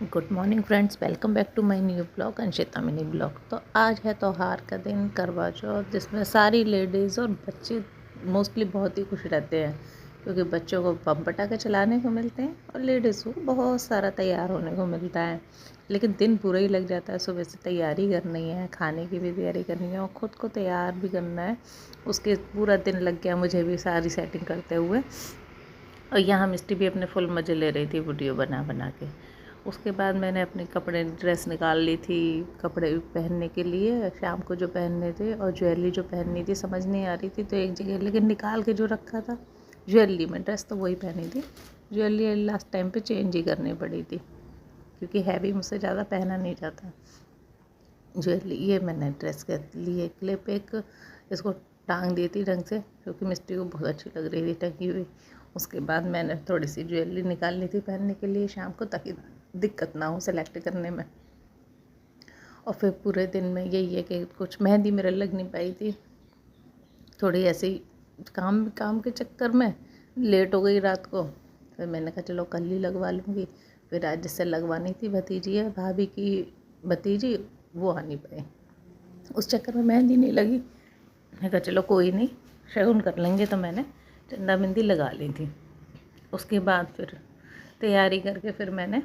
Good morning friends, welcome back to my new blog Anshita mini blog. तो आज है त्योहार का दिन, करवा चौथ, जिसमें सारी लेडीज़ और बच्चे मोस्टली बहुत ही खुश रहते हैं क्योंकि बच्चों को बम पटाखे चलाने को मिलते हैं और लेडीज़ को बहुत सारा तैयार होने को मिलता है। लेकिन दिन पूरा ही लग जाता है, सुबह से तैयारी करनी है, खाने की भी तैयारी करनी है और ख़ुद को तैयार भी करना है। उसके पूरा दिन लग गया मुझे भी सारी सेटिंग करते हुए। और यहाँ मिस्टी भी अपने फुल मज़े ले रही थी वीडियो बना बना के। उसके बाद मैंने अपने कपड़े ड्रेस निकाल ली थी कपड़े पहनने के लिए, शाम को जो पहनने थे, और ज्वेलरी जो पहननी थी समझ नहीं आ रही थी तो एक जगह लेकिन निकाल के जो रखा था ज्वेलरी में, ड्रेस तो वही पहनी थी। ज्वेलरी लास्ट टाइम पे चेंज ही करनी पड़ी थी क्योंकि हैवी मुझसे ज़्यादा पहना नहीं जाता। ज्वेलरी ये मैंने ड्रेस के लिए क्लिप एक इसको टांग दी थी ढंग से क्योंकि मिस्टी को बहुत अच्छी लग रही थी टंगी हुई। उसके बाद मैंने थोड़ी सी ज्वेलरी निकाल ली थी पहनने के लिए शाम को, ताकि दिक्कत ना हो सेलेक्ट करने में। और फिर पूरे दिन में यही है कि कुछ मेहंदी मेरे लग नहीं पाई थी, थोड़ी ऐसी काम काम के चक्कर में लेट हो गई रात को। फिर मैंने कहा चलो कल ही लगवा लूँगी। फिर आज जिससे लगवानी थी भतीजी है, भाभी की भतीजी, वो आ नहीं पाई। उस चक्कर में मेहंदी नहीं लगी। मैंने कहा चलो कोई नहीं, शगुन कर लेंगे। तो मैंने चंदा मेहंदी लगा ली थी। उसके बाद फिर तैयारी करके फिर मैंने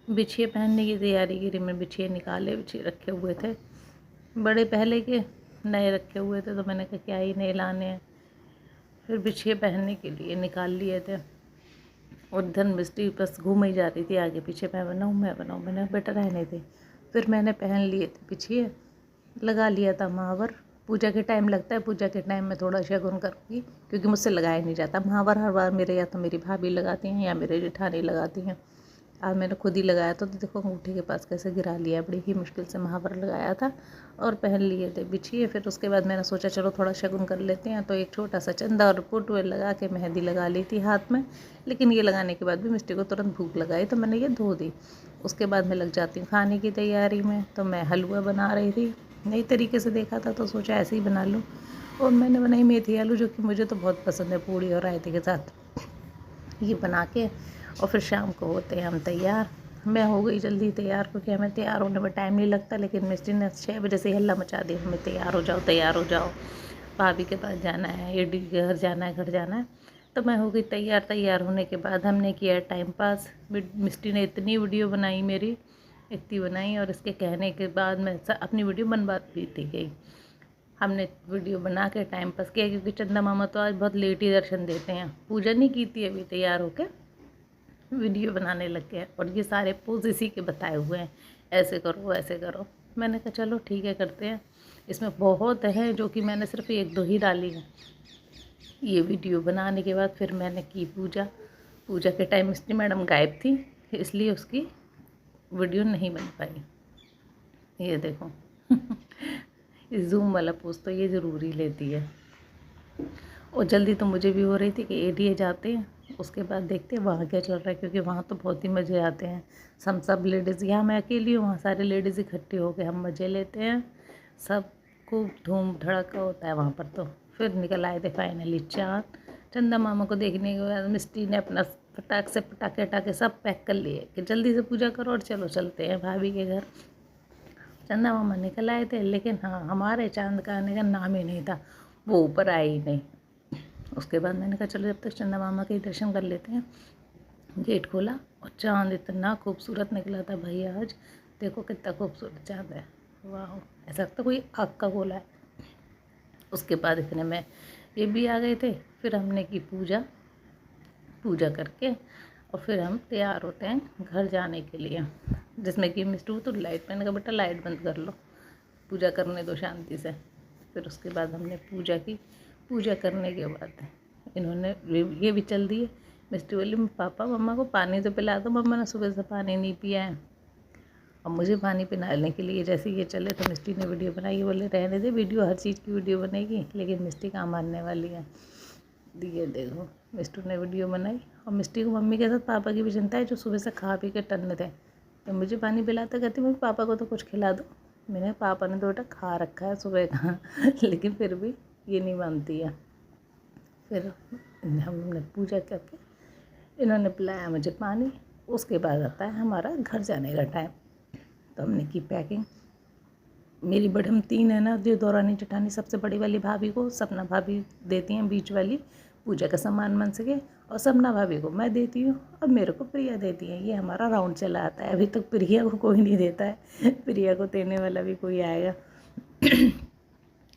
बिछिए पहनने की तैयारी की। मैं बिछिए निकाले, बिछिए रखे हुए थे बड़े पहले के, नए रखे हुए थे तो मैंने कहा क्या ही नए लाने हैं। फिर बिछिए पहनने के लिए निकाल लिए थे और धन मिस्टी बस घूम ही जा रही थी आगे पीछे, मैं बनाऊँ मैं बनाऊँ, मैंने बेटा रहने थे। फिर मैंने पहन लिए थे बिछिए, लगा लिया था महावर। पूजा के टाइम लगता है, पूजा के टाइम में थोड़ा शगुन करूँगी क्योंकि मुझसे लगाया नहीं जाता महावर हर बार। मेरे या तो मेरी भाभी लगाती हैं या मेरे जेठानी लगाती हैं। आज मैंने खुद ही लगाया था तो देखो अंगूठी के पास कैसे गिरा लिया, बड़ी ही मुश्किल से महावर लगाया था और पहन लिए थे बिछिए। फिर उसके बाद मैंने सोचा चलो थोड़ा शगुन कर लेते हैं, तो एक छोटा सा चंदा और पुटवेल लगा के मेहंदी लगा ली थी हाथ में। लेकिन ये लगाने के बाद भी मिस्टी को तुरंत भूख लगाई तो मैंने ये धो दी। उसके बाद मैं लग जाती हूँ खाने की तैयारी में। तो मैं हलवा बना रही थी, नई तरीके से देखा था तो सोचा ऐसे ही बना लूँ। और मैंने बनाई मेथी आलू, जो कि मुझे तो बहुत पसंद है पूड़ी और रायते के साथ। ये बना के और फिर शाम को होते हैं हम तैयार। मैं हो गई जल्दी तैयार क्योंकि हमें तैयार होने में टाइम नहीं लगता, लेकिन मिस्टी ने 6 बजे से हल्ला मचा दिया, हमें तैयार हो जाओ तैयार हो जाओ, भाभी के पास जाना है, एडी के घर जाना है, घर जाना है। तो मैं हो गई तैयार। तैयार होने के बाद हमने किया टाइम पास। मिस्टी ने इतनी वीडियो बनाई मेरी, इतनी बनाई, और इसके कहने के बाद मैं अपनी वीडियो बनवा भी थी गई। हमने वीडियो बना के टाइम पास किया क्योंकि चंदा मामा तो आज बहुत लेट ही दर्शन देते हैं। पूजा नहीं की थी अभी, तैयार होकर वीडियो बनाने लग गए और ये सारे पोज इसी के बताए हुए हैं, ऐसे करो ऐसे करो। मैंने कहा चलो ठीक है करते हैं। इसमें बहुत है जो कि मैंने सिर्फ एक दो ही डाली है। ये वीडियो बनाने के बाद फिर मैंने की पूजा। पूजा के टाइम मिस्टी मैडम गायब थी, इसलिए उसकी वीडियो नहीं बन पाई। ये देखो इस जूम वाला पोज तो ये ज़रूरी लेती है। और जल्दी तो मुझे भी हो रही थी कि एडीए जाते हैं, उसके बाद देखते हैं वहाँ क्या चल रहा है, क्योंकि वहाँ तो बहुत ही मज़े आते हैं। सब लेडीज़, यहाँ मैं अकेली हूँ, वहाँ सारे लेडीज़ इकट्ठे होकर हम मज़े लेते हैं। सब खूब धूम धड़का होता है वहाँ पर। तो फिर निकल आए थे फाइनली चाँद। चंदा मामा को देखने के बाद मिस्टी ने अपना फटाक से पटाखे वटाखे सब पैक कर लिए कि जल्दी से पूजा करो और चलो चलते हैं भाभी के घर। चंदा मामा निकल आए थे, लेकिन हाँ हमारे चाँद का आने का नाम ही नहीं था, वो ऊपर आए ही नहीं। उसके बाद मैंने कहा चलो जब तक चंदा मामा के दर्शन कर लेते हैं। गेट खोला और चाँद इतना खूबसूरत निकला था भाई, आज देखो कितना खूबसूरत चाँद है, वाह, ऐसा लगता कोई आग का गोला है। उसके बाद इतने में ये भी आ गए थे। फिर हमने की पूजा, पूजा करके और फिर हम तैयार होते हैं घर जाने के लिए, जिसमें कि मिस्टू तो लाइट, मैंने कहा बेटा लाइट बंद कर लो, पूजा करने दो शांति से। फिर उसके बाद हमने पूजा की। पूजा करने के बाद इन्होंने ये भी चल दिए। मिस्टी बोली पापा मम्मा को पानी तो पिला दो, मम्मा ने सुबह से पानी नहीं पिया है। और मुझे पानी पिलाने के लिए जैसे ये चले तो मिस्टी ने वीडियो बनाई, बोले रहने दे वीडियो, हर चीज़ की वीडियो बनेगी, लेकिन मिस्टी कहाँ मानने वाली है। ये देखो मिस्टू ने वीडियो बनाई। और मिस्टी को मम्मी के साथ पापा की भी चिंता है, जो सुबह से खा पी के टन्ने थे। तो मुझे पानी पिलाता, कहती मम्मी पापा को तो कुछ खिला दो। मैंने पापा ने तो बेटा खा रखा है सुबह का लेकिन फिर भी ये नहीं मानती है। फिर हमने पूजा करके इन्होंने पिलाया मुझे पानी। उसके बाद आता है हमारा घर जाने का टाइम। तो हमने की पैकिंग। मेरी बड़ी हम 3 है ना, जो दौरानी जेठानी सबसे बड़ी वाली भाभी को सपना भाभी देती हैं, बीच वाली पूजा का सामान मन सके, और सपना भाभी को मैं देती हूँ और मेरे को प्रिया देती है। ये हमारा राउंड चला आता है। अभी तक प्रिया को कोई नहीं देता है, प्रिया को देने वाला भी कोई आएगा।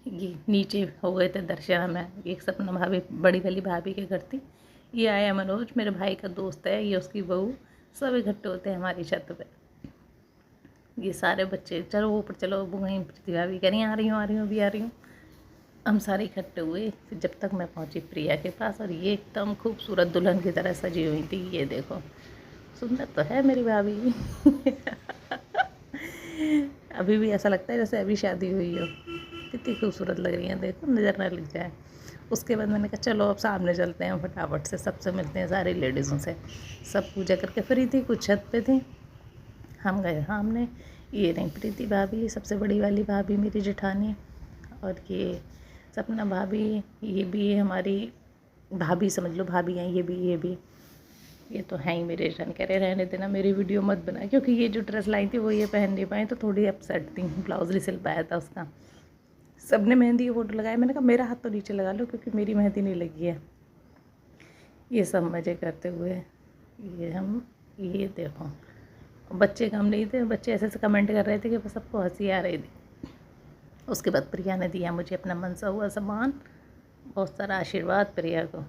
ये नीचे हो गए थे दर्शन में, एक सपना भाभी बड़ी वाली भाभी के घर थी। ये आया मनोज, मेरे भाई का दोस्त है, ये उसकी बहू, सब इकट्ठे होते हैं हमारी छत पे। ये सारे बच्चे, चलो ऊपर चलो, वहीं प्रतिभा भी कह रही आ रही हूँ, आ रही हूँ, अभी आ रही हूँ। हम सारे इकट्ठे हुए, फिर जब तक मैं पहुँची प्रिया के पास, और ये एकदम खूबसूरत दुल्हन की तरह सजी हुई थी। ये देखो, सुंदर तो है मेरी भाभी। अभी भी ऐसा लगता है जैसे अभी शादी हुई हो, कितनी खूबसूरत लग रही है, देखो नज़र ना लग जाए। उसके बाद मैंने कहा चलो अब सामने चलते हैं, फटाफट से सबसे मिलते हैं, सारी लेडीज़ों से। सब पूजा करके फ्री थी, कुछ छत पे थी, हम गए सामने। ये नहीं प्रीति भाभी, सबसे बड़ी वाली भाभी मेरी जेठानी, और ये सपना भाभी, ये भी हमारी भाभी समझ लो, भाभी हैं ये भी ये तो हैं ही मेरे जेठानी। कह रहे रहने देना, मेरी वीडियो मत बना, क्योंकि ये जो ड्रेस लाई थी वो ये पहन नहीं पाए, तो थोड़ी अपसेट थी। ब्लाउज नहीं सिल पाया था उसका। सबने मेहंदी की फ़ोटो लगाया, मैंने कहा मेरा हाथ तो नीचे लगा लो, क्योंकि मेरी मेहंदी नहीं लगी है। ये सब मज़े करते हुए ये देखो, बच्चे कम नहीं थे, बच्चे ऐसे ऐसे कमेंट कर रहे थे कि बस सबको हंसी आ रही थी। उसके बाद प्रिया ने दिया मुझे अपना मनसा हुआ सामान, बहुत सारा आशीर्वाद प्रिया को।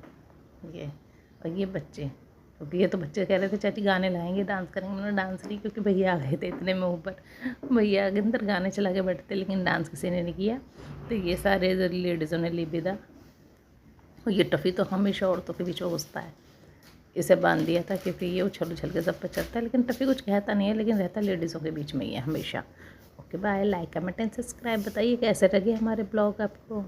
ये और ये बच्चे, क्योंकि ये तो बच्चे कह रहे थे चाची गाने लाएंगे, डांस करेंगे। मैंने डांस नहीं, क्योंकि भैया आ गए थे इतने में ऊपर। भैया आगे अंदर गाने चला के बैठते, लेकिन डांस किसी ने नहीं किया। तो ये सारे लेडीज़ों ने ली विदा। और ये टफ़ी तो हमेशा औरतों के बीच में घुसता है, इसे बांध दिया था, क्योंकि ये उछल उछल के सब पे चलता है। लेकिन टफ़ी कुछ कहता नहीं है, लेकिन रहता लेडीज़ों के बीच में ही है हमेशा। Okay bye, like comment and subscribe. बताइए कैसे लगे हमारे ब्लॉग आपको।